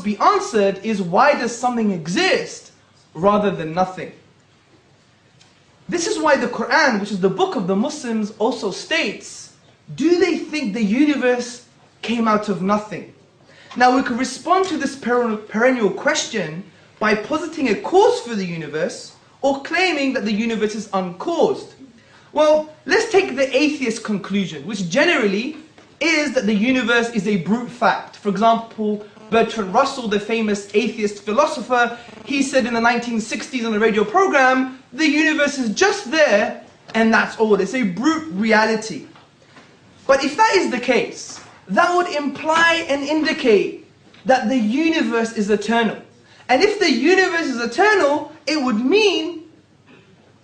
be answered is, why does something exist rather than nothing? This is why the Quran, which is the book of the Muslims, also states, do they think the universe came out of nothing? Now we could respond to this perennial question by positing a cause for the universe, or claiming that the universe is uncaused. Well, let's take the atheist conclusion, which generally is that the universe is a brute fact. For example, Bertrand Russell, the famous atheist philosopher, he said in the 1960s on a radio program, the universe is just there and that's all. It's a brute reality. But if that is the case, that would imply and indicate that the universe is eternal. And if the universe is eternal, it would mean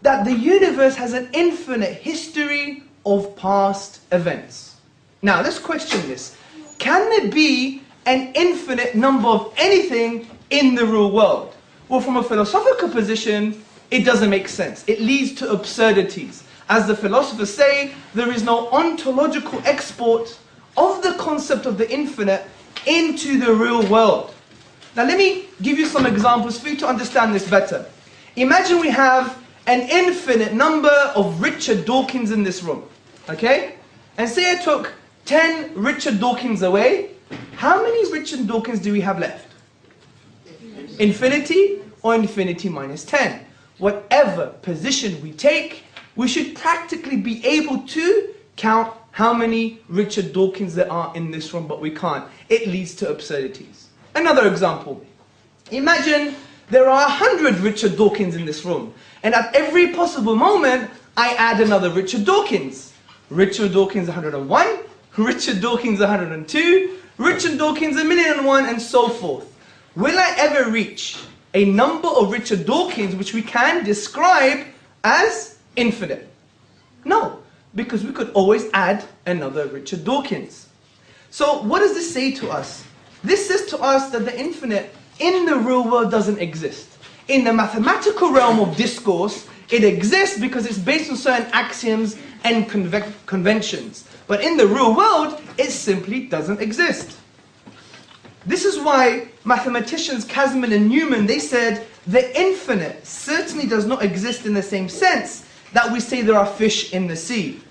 that the universe has an infinite history of past events. Now, let's question this. Can there be an infinite number of anything in the real world? Well, from a philosophical position, it doesn't make sense. It leads to absurdities. As the philosophers say, there is no ontological export of the concept of the infinite into the real world. Now let me give you some examples for you to understand this better. Imagine we have an infinite number of Richard Dawkins in this room, okay? And say I took 10 Richard Dawkins away, how many Richard Dawkins do we have left? Infinity or infinity minus 10. Whatever position we take, we should practically be able to count how many Richard Dawkins there are in this room, but we can't. It leads to absurdities. Another example. Imagine there are 100 Richard Dawkins in this room, and at every possible moment, I add another Richard Dawkins. Richard Dawkins 101, Richard Dawkins 102, Richard Dawkins 1,000,001, and so forth. Will I ever reach a number of Richard Dawkins which we can describe as infinite? No, because we could always add another Richard Dawkins. So what does this say to us? This says to us that the infinite in the real world doesn't exist. In the mathematical realm of discourse, it exists because it's based on certain axioms and conventions. But in the real world, it simply doesn't exist. This is why mathematicians Kasman and Newman, they said, the infinite certainly does not exist in the same sense that we say there are fish in the sea.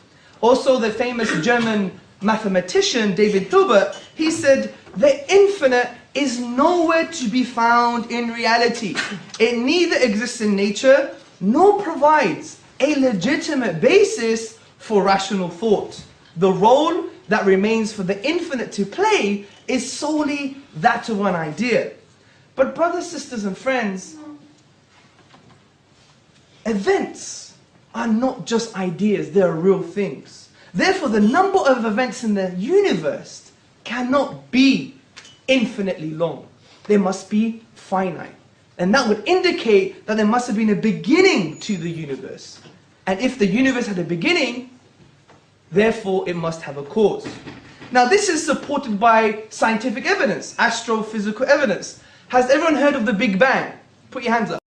Also, the famous German mathematician David Hilbert, he said, the infinite is nowhere to be found in reality. It neither exists in nature, nor provides a legitimate basis for rational thought. The role that remains for the infinite to play is solely that of an idea. But brothers, sisters, and friends, events are not just ideas, they are real things. Therefore, the number of events in the universe cannot be infinitely long. They must be finite. And that would indicate that there must have been a beginning to the universe. And if the universe had a beginning, therefore it must have a cause. Now this is supported by scientific evidence, astrophysical evidence. Has everyone heard of the Big Bang? Put your hands up.